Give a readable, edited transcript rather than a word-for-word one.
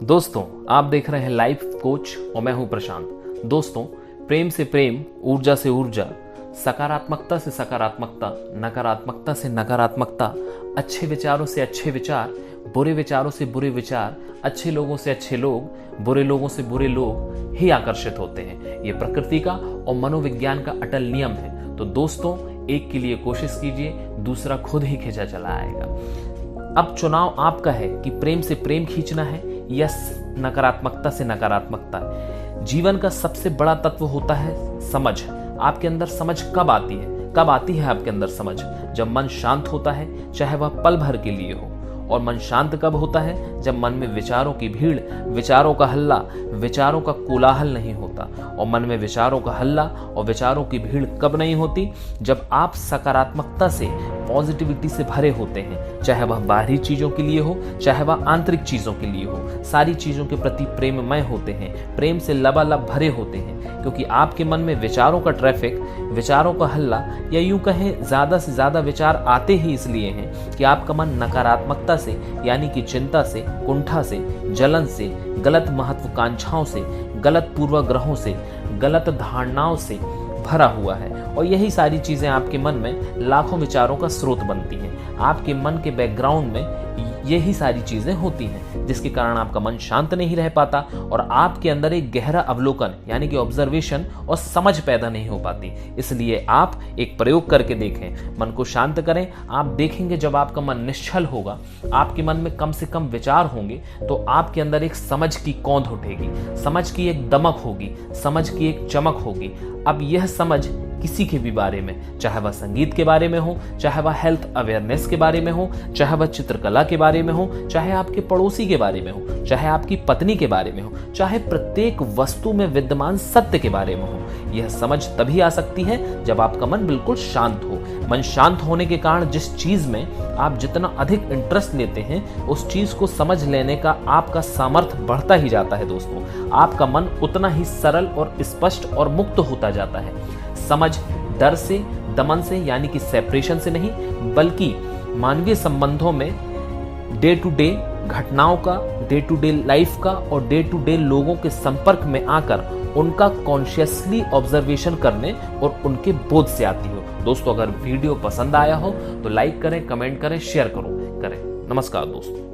दोस्तों, आप देख रहे हैं लाइफ कोच और मैं हूं प्रशांत। दोस्तों, प्रेम से प्रेम, ऊर्जा से ऊर्जा, सकारात्मकता से सकारात्मकता, नकारात्मकता से नकारात्मकता, अच्छे विचारों से अच्छे विचार, बुरे विचारों से बुरे विचार, अच्छे लोगों से अच्छे लोग, बुरे लोगों से बुरे लोग ही आकर्षित होते हैं। ये प्रकृति का और मनोविज्ञान का अटल नियम है। तो दोस्तों, एक के लिए कोशिश कीजिए, दूसरा खुद ही खींचा चला आएगा। अब चुनाव आपका है कि प्रेम से प्रेम खींचना है या नकारात्मकता से नकारात्मकता। जीवन का सबसे बड़ा तत्व होता है समझ। आपके अंदर समझ कब आती है? कब आती है आपके अंदर समझ? जब मन शांत होता है, चाहे वह पल भर के लिए हो। और मन शांत कब होता है? जब मन में विचारों की भीड़, विचारों का हल्ला, विचारों का कोलाहल नहीं होता। और मन में विचारों का हल्ला और विचारों की भीड़ कब नहीं होती? जब आप सकारात्मकता से, पॉजिटिविटी से भरे होते हैं, चाहे वह बाहरी चीजों के लिए हो, चाहे वह आंतरिक चीजों के लिए हो। सारी चीजों के प्रति प्रेममय होते हैं, प्रेम से लबालब भरे होते हैं। क्योंकि आपके मन में विचारों का ट्रैफिक, विचारों का हल्ला, या यूं कहें ज्यादा से ज्यादा विचार आते ही इसलिए हैं कि आपका मन नकारात्मकता से, यानी कि चिंता से, कुंठा से, जलन से, गलत महत्वाकांक्षाओं से, गलत पूर्वाग्रहों से, गलत धारणाओं से भरा हुआ है। और यही सारी चीजें आपके मन में लाखों विचारों का स्रोत बनती हैं। आपके मन के बैकग्राउंड में यही सारी चीजें होती हैं, जिसके कारण आपका मन शांत नहीं रह पाता और आपके अंदर एक गहरा अवलोकन, यानी कि ऑब्जर्वेशन और समझ पैदा नहीं हो पाती। इसलिए आप एक प्रयोग करके देखें, मन को शांत करें। आप देखेंगे जब आपका मन निश्चल होगा, आपके मन में कम से कम विचार होंगे, तो आपके अंदर एक समझ की कौंध उठेगी, समझ की एक दमक होगी, समझ की एक चमक होगी। अब यह समझ किसी के भी बारे में, चाहे वह संगीत के बारे में हो, चाहे वह हेल्थ अवेयरनेस के बारे में हो, चाहे वह चित्रकला के बारे में हो, चाहे आपके पड़ोसी के बारे में हो, चाहे आपकी पत्नी के बारे में हो, चाहे प्रत्येक वस्तु में विद्यमान सत्य के बारे में हो, यह समझ तभी आ सकती है जब आपका मन बिल्कुल शांत हो। मन शांत होने के कारण जिस चीज में आप जितना अधिक इंटरेस्ट लेते हैं, उस चीज को समझ लेने का आपका सामर्थ्य बढ़ता ही जाता है। दोस्तों, आपका मन उतना ही सरल और स्पष्ट और मुक्त होता जाता है। समझ डर से, दमन से, यानी कि सेपरेशन से नहीं, बल्कि मानवीय संबंधों में डे टू डे घटनाओं का, डे टू डे लाइफ का और डे टू डे लोगों के संपर्क में आकर उनका कॉन्शियसली ऑब्जर्वेशन करने और उनके बोध से आती हो। दोस्तों, अगर वीडियो पसंद आया हो तो लाइक करें, कमेंट करें, शेयर करें। नमस्कार दोस्तों।